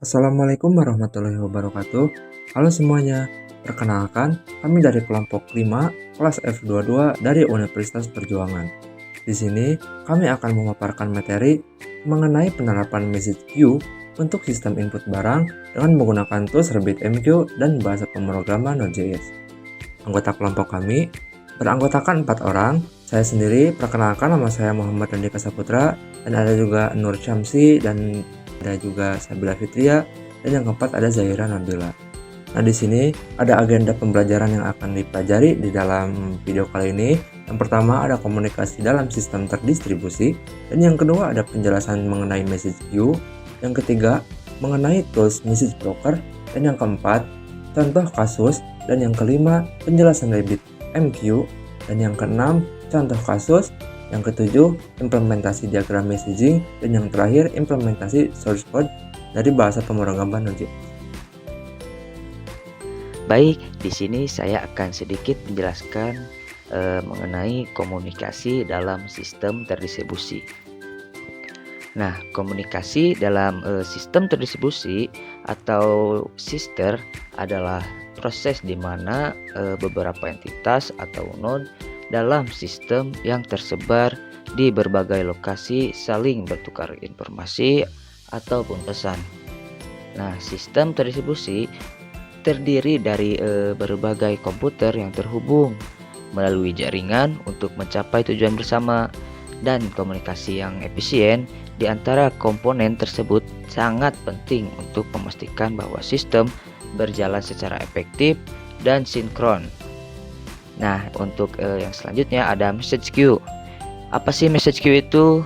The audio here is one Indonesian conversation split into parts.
Assalamualaikum warahmatullahi wabarakatuh. Halo semuanya, perkenalkan kami dari kelompok 5 kelas F22 dari Universitas Perjuangan. Di sini kami akan memaparkan materi mengenai penerapan message queue untuk sistem input barang dengan menggunakan tools RabbitMQ dan bahasa pemrograman Node.js. Anggota kelompok kami beranggotakan 4 orang. Saya sendiri perkenalkan, nama saya Muhammad Andika Saputra, dan ada juga Nur Syamsi, dan ada juga Sabila Fitria, dan yang keempat ada Zahira Nabila. Nah, di sini ada agenda pembelajaran yang akan dipelajari di dalam video kali ini. Yang pertama ada komunikasi dalam sistem terdistribusi, dan yang kedua ada penjelasan mengenai message queue, yang ketiga mengenai tools message broker, dan yang keempat contoh kasus, dan yang kelima penjelasan RabbitMQ, dan yang keenam contoh kasus, yang ketujuh implementasi diagram messaging, dan yang terakhir implementasi source code dari bahasa pemrograman Node.js. Baik, di sini saya akan sedikit menjelaskan mengenai komunikasi dalam sistem terdistribusi. Nah, komunikasi dalam sistem terdistribusi atau sister adalah proses di mana beberapa entitas atau node dalam sistem yang tersebar di berbagai lokasi saling bertukar informasi ataupun pesan. Nah, sistem terdistribusi terdiri dari berbagai komputer yang terhubung melalui jaringan untuk mencapai tujuan bersama, dan komunikasi yang efisien di antara komponen tersebut sangat penting untuk memastikan bahwa sistem berjalan secara efektif dan sinkron. Nah, untuk yang selanjutnya ada message queue. Apa sih message queue itu?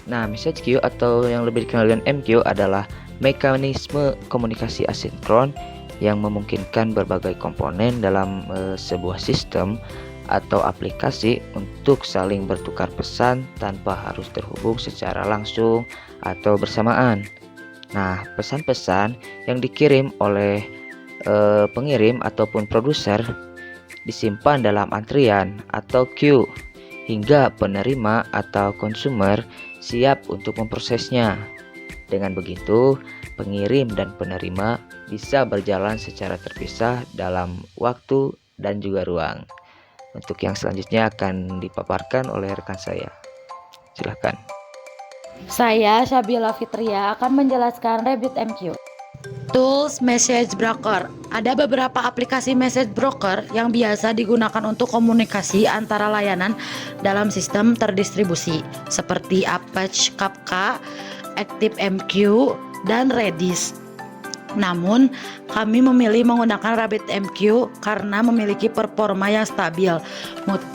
Nah, message queue atau yang lebih dikenal dengan MQ adalah mekanisme komunikasi asinkron yang memungkinkan berbagai komponen dalam sebuah sistem atau aplikasi untuk saling bertukar pesan tanpa harus terhubung secara langsung atau bersamaan. Nah, pesan-pesan yang dikirim oleh pengirim ataupun produser disimpan dalam antrian atau queue hingga penerima atau konsumer siap untuk memprosesnya. Dengan begitu, pengirim dan penerima bisa berjalan secara terpisah dalam waktu dan juga ruang. Untuk yang selanjutnya akan dipaparkan oleh rekan saya. Silahkan. Saya Sabila Fitria akan menjelaskan RabbitMQ. Tools Message Broker. Ada beberapa aplikasi message broker yang biasa digunakan untuk komunikasi antara layanan dalam sistem terdistribusi seperti Apache Kafka, ActiveMQ, dan Redis. Namun, kami memilih menggunakan RabbitMQ karena memiliki performa yang stabil,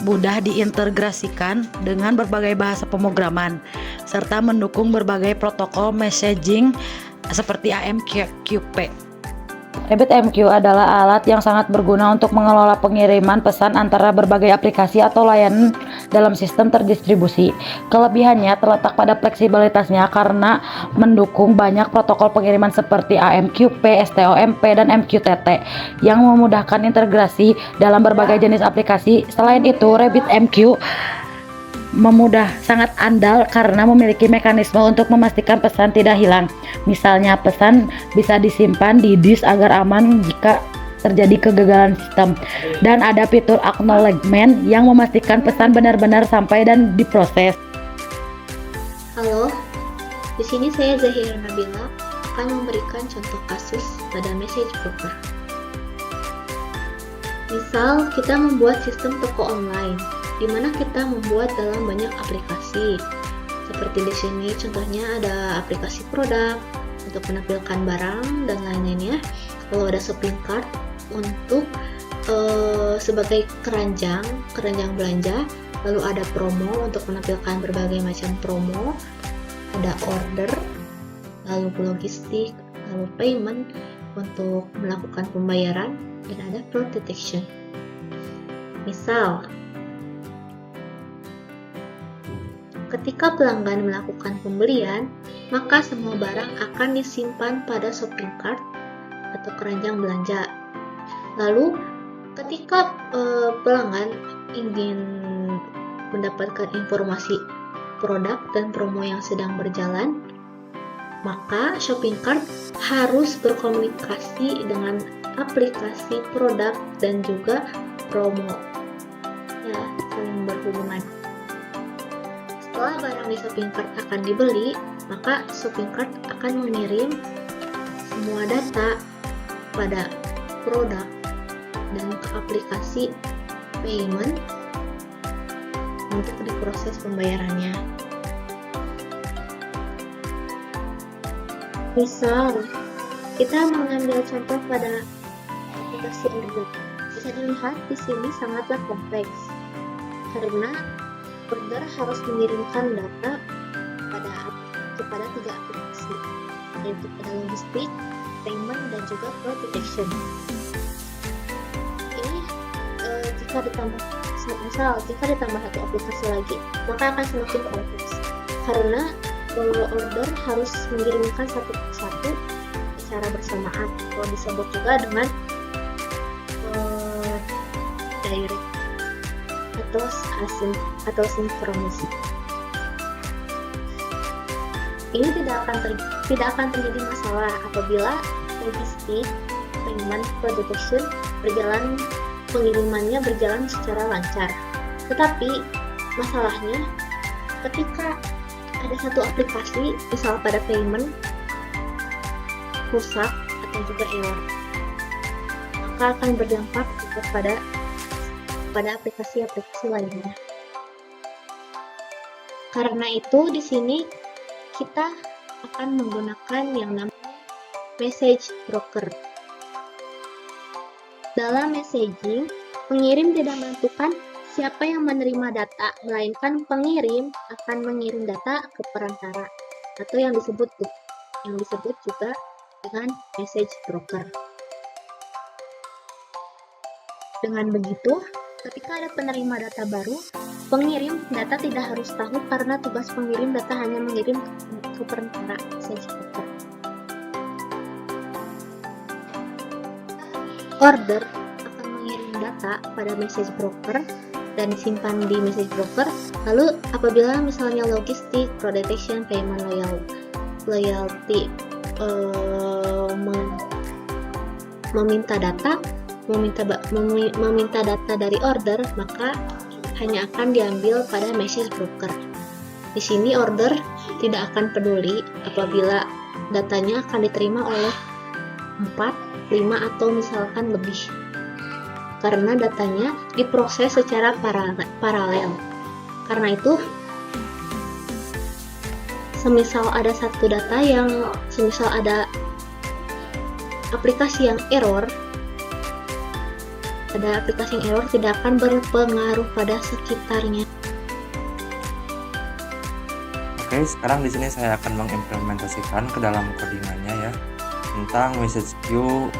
mudah diintegrasikan dengan berbagai bahasa pemrograman, serta mendukung berbagai protokol messaging seperti AMQP. RabbitMQ adalah alat yang sangat berguna untuk mengelola pengiriman pesan antara berbagai aplikasi atau layanan dalam sistem terdistribusi. Kelebihannya terletak pada fleksibilitasnya karena mendukung banyak protokol pengiriman seperti AMQP, STOMP, dan MQTT yang memudahkan integrasi dalam berbagai jenis aplikasi. Selain itu, RabbitMQ sangat andal karena memiliki mekanisme untuk memastikan pesan tidak hilang. Misalnya, pesan bisa disimpan di disk agar aman jika terjadi kegagalan sistem, dan ada fitur acknowledgement yang memastikan pesan benar-benar sampai dan diproses. Halo, di sini saya Zahira Nabila akan memberikan contoh kasus pada message broker. Misal, kita membuat sistem toko online, di mana kita membuat dalam banyak aplikasi. Seperti di sini contohnya ada aplikasi produk untuk menampilkan barang dan lain-lainnya. Lalu ada shopping cart untuk sebagai keranjang belanja. Lalu ada promo untuk menampilkan berbagai macam promo. Ada order, lalu logistik, lalu payment untuk melakukan pembayaran, dan ada fraud detection. Misal, ketika pelanggan melakukan pembelian, maka semua barang akan disimpan pada shopping cart atau keranjang belanja. Lalu, ketika pelanggan ingin mendapatkan informasi produk dan promo yang sedang berjalan, maka shopping cart harus berkomunikasi dengan aplikasi produk dan juga promo. Ya, saling berhubungan. Setelah barang di shopping cart akan dibeli, maka shopping cart akan mengirim semua data pada produk dan ke aplikasi payment untuk diproses pembayarannya. Misal, kita mengambil contoh pada aplikasi Android. Bisa dilihat di sini sangatlah kompleks karena order harus mengirimkan data kepada 3 aplikasi, yaitu pada logistik, payment, dan juga fraud detection. Ini jika ditambah satu aplikasi lagi, maka akan semakin kompleks karena order harus mengirimkan satu persatu secara bersamaan, atau disebut juga dengan direct atau sinkronis. Ini tidak akan terjadi masalah apabila logistik, payment, fraud detection pengirimannya berjalan secara lancar. Tetapi masalahnya ketika ada satu aplikasi, misal pada payment, rusak atau juga error, maka akan berdampak kepada aplikasi-aplikasi lainnya. Karena itu di sini kita akan menggunakan yang namanya message broker. Dalam messaging, pengirim tidak menentukan siapa yang menerima data, melainkan pengirim akan mengirim data ke perantara atau yang disebut juga dengan message broker. Dengan begitu, ketika ada penerima data baru, pengirim data tidak harus tahu karena tugas pengirim data hanya mengirim ke perantara message broker. Order akan mengirim data pada message broker dan disimpan di message broker. Lalu apabila misalnya logistik, fraud detection, payment, loyalty meminta data dari order, maka hanya akan diambil pada message broker. Di sini order tidak akan peduli apabila datanya akan diterima oleh 4, 5 atau misalkan lebih, karena datanya diproses secara paralel. Karena itu, semisal ada aplikasi yang error, tidak akan berpengaruh pada sekitarnya. Oke, sekarang di sini saya akan mengimplementasikan ke dalam codingannya ya, tentang message queue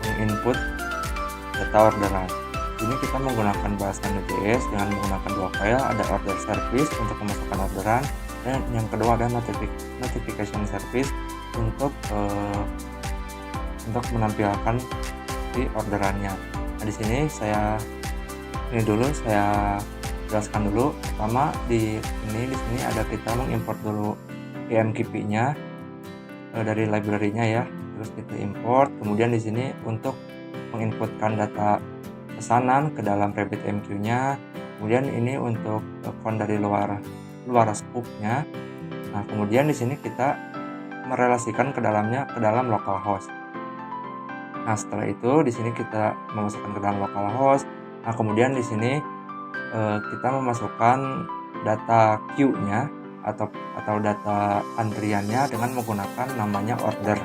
menginput data orderan. Ini kita menggunakan bahasa Node.js dengan menggunakan 2 file, ada order service untuk memasukkan orderan, dan yang kedua ada notification service untuk menampilkan di orderannya. Nah, di sini saya jelaskan dulu. Pertama di sini ada kita mengimport dulu PMQP-nya dari library-nya ya. Terus kita import. Kemudian di sini untuk menginputkan data pesanan ke dalam RabbitMQ-nya. Kemudian ini untuk font dari luar scope-nya. Nah, kemudian di sini kita merelasikan ke dalam localhost. Nah, setelah itu di sini kita memasukkan ke dalam localhost. Nah, kemudian di sini kita memasukkan data queue-nya atau data antriannya dengan menggunakan namanya order,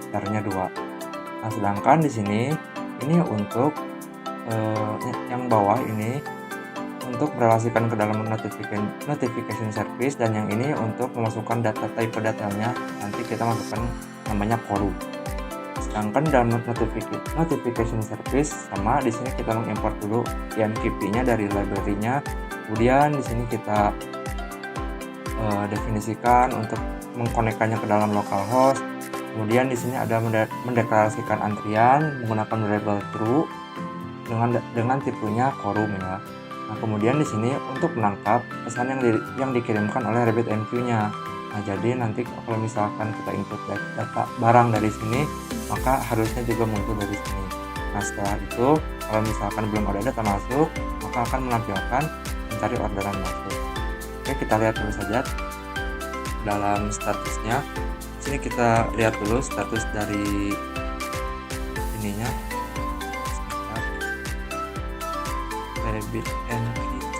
ordernya 2. Nah, sedangkan di sini ini untuk yang bawah ini untuk merelasikan ke dalam notification service, dan yang ini untuk memasukkan type detailnya, nanti kita masukkan namanya queue. Sedangkan dalam notification service sama, di sini kita mengimport dulu PMQP-nya dari library-nya. Kemudian di sini kita definisikan untuk mengkonekkannya ke dalam localhost. Kemudian di sini ada mendeklarasikan antrian menggunakan variable true dengan tipenya quorum ya. Nah, kemudian di sini untuk menangkap pesan yang dikirimkan oleh RabbitMQ-nya. Nah, jadi nanti kalau misalkan kita input data barang dari sini, maka harusnya juga muncul dari sini. Nah, setelah itu kalau misalkan belum ada data masuk, maka akan menampilkan mencari orderan masuk. Oke, kita lihat dulu saja dalam statusnya. Sini kita lihat dulu status dari ininya. RabbitMQ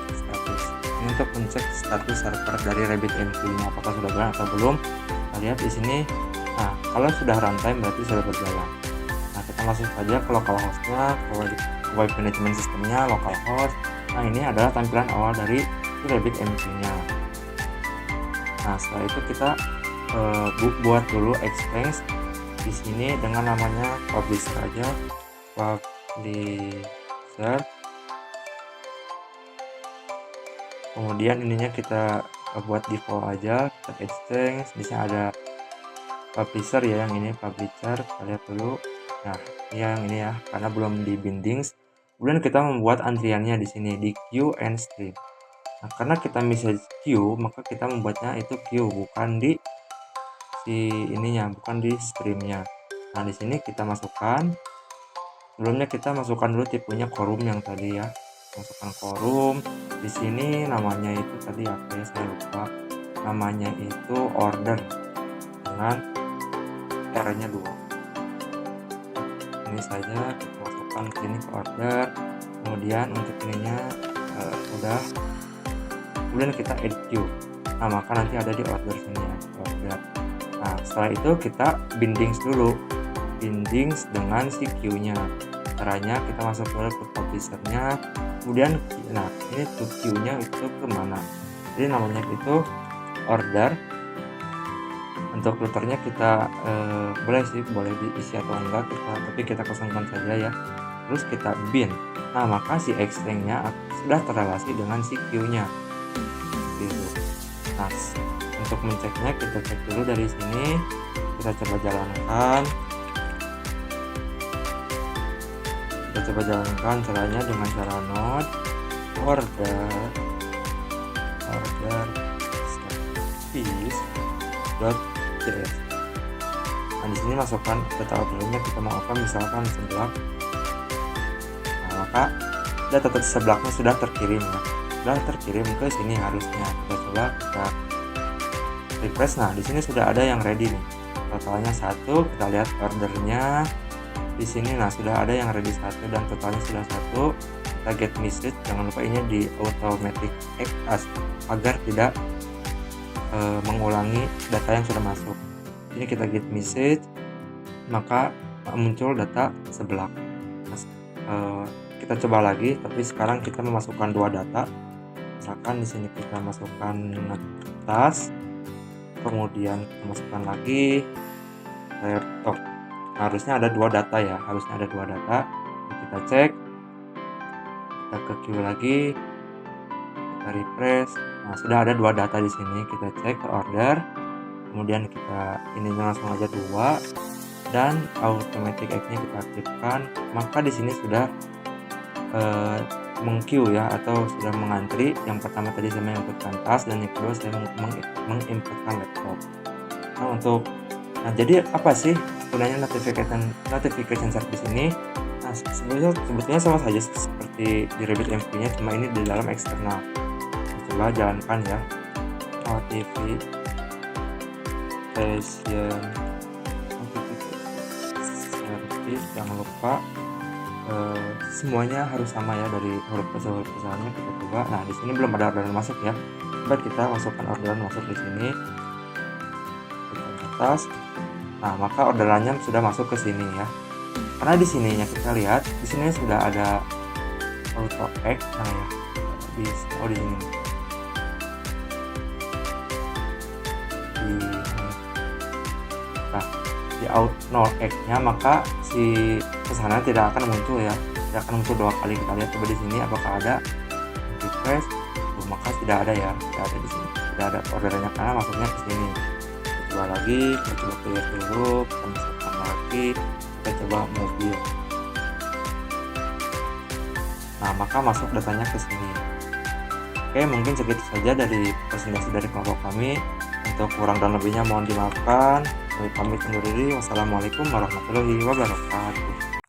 status. Ini untuk mencek status server dari RabbitMQ-nya apakah sudah berjalan atau belum. Kita lihat di sini. Nah, kalau sudah runtime berarti sudah berjalan. Nah, kita masuk saja ke localhost-nya, ke web management sistemnya, localhost. Nah, ini adalah tampilan awal dari RabbitMQ-nya. Nah, setelah itu kita buat dulu Expense di sini dengan namanya publisher aja, publisher. Kemudian ininya kita buat default aja, kita exchange. Di sini ada publisher ya, yang ini publisher. Kita lihat dulu. Nah, yang ini ya, karena belum di bindings. Kemudian kita membuat antriannya di sini di queue and stream. Nah, karena kita message queue, maka kita membuatnya itu queue, bukan di si ininya, bukan di streamnya. Nah, di sini kita masukkan. Sebelumnya kita masukkan dulu tipenya quorum yang tadi ya. Masukkan quorum. Di sini namanya itu tadi apa ya, saya lupa. Namanya itu order dengan R-nya 2. Ini saja kita masukkan ke sini ke order. Kemudian untuk ininya udah. Kemudian kita add queue. Nah, maka nanti ada di order sini ya, order. Nah, setelah itu kita bindings dulu. Bindings dengan si queue-nya. Caranya kita masuk dulu ke publisher-nya. Kemudian nah, ini tuh queue-nya itu kemana? Jadi namanya itu order. Untuk routernya kita boleh diisi atau enggak, tapi kita kosongkan saja ya. Terus kita bin. Nah, maka si extend-nya sudah terrelasi dengan si queue-nya. Nah, untuk menceknya kita cek dulu dari sini. Kita coba jalankan. Caranya dengan cara node order service.js. Nah, di sini masukkan data ordernya, kita mau apa, misalkan seblak. Nah, maka data seblaknya sudah terkirim ya. Sudah terkirim ke sini harusnya. Kita coba kita refresh. Nah, di sini sudah ada yang ready nih. Totalnya 1. Kita lihat ordernya di sini. Nah, sudah ada yang ready 1 dan totalnya sudah 1. Kita get message. Jangan lupa ini di automatic as agar tidak mengulangi data yang sudah masuk. Ini kita get message, maka muncul data seblak. Kita coba lagi, tapi sekarang kita memasukkan 2 data. Misalkan di sini kita masukkan tas, kemudian kita masukkan lagi laptop. Harusnya ada 2 data ya, kita cek, kita ke queue lagi, kita refresh. Nah, sudah ada 2 data di sini. Kita cek ke order, kemudian kita ininya langsung aja 2 dan automatic act-nya kita aktifkan. Maka di sini sudah meng-queue ya, atau sudah mengantri. Yang pertama tadi saya menginputkan tas, dan yang kedua saya menginputkan laptop. Nah, jadi apa sih sebenarnya notification service ini? Nah, sebetulnya sama saja seperti di RabbitMQ-nya, cuma ini di dalam eksternal. Coba jalankan ya. Notification service, jangan lupa semuanya harus sama ya, dari huruf besarnya kita coba. Nah, di sini belum ada orderan masuk ya. Coba kita masukkan orderan masuk di sini. Kita atas. Nah, maka orderannya sudah masuk ke sini ya. Karena di sininya kita lihat, di sini sudah ada auto act. Nah ya, di sini. Di auto act-nya, maka si pesanan tidak akan muncul ya, tidak akan muncul 2 kali. Kita lihat coba di sini apakah ada. Refresh. Maka tidak ada ya, tidak ada di sini, tidak ada orderannya karena masuknya ke sini. Kita coba lagi, kita coba clear dulu, kita masukkan lagi, kita coba mobil. Nah, maka masuk datanya ke sini. Oke, mungkin segitu saja dari presentasi dari kelompok kami. Untuk kurang dan lebihnya mohon dimaafkan. Kami pamit undur diri. Wassalamualaikum warahmatullahi wabarakatuh.